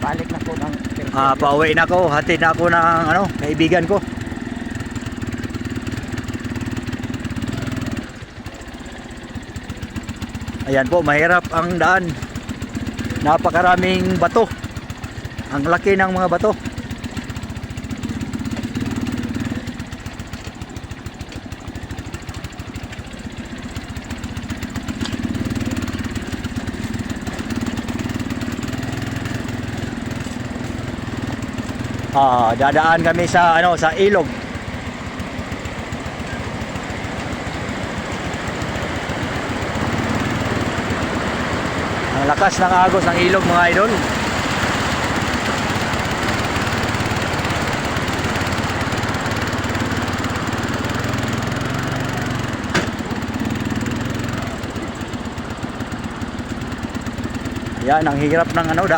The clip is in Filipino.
Balik na po ng Pauwi na ako, hatid na ako ng ano, kaibigan ko. Ayan po, mahirap ang daan. Napakaraming bato. Ang laki ng mga bato. Dadaan kami sa ano, sa ilog. Ang lakas ng agos ng ilog, mga idol. Yan, ang hirap ng ano,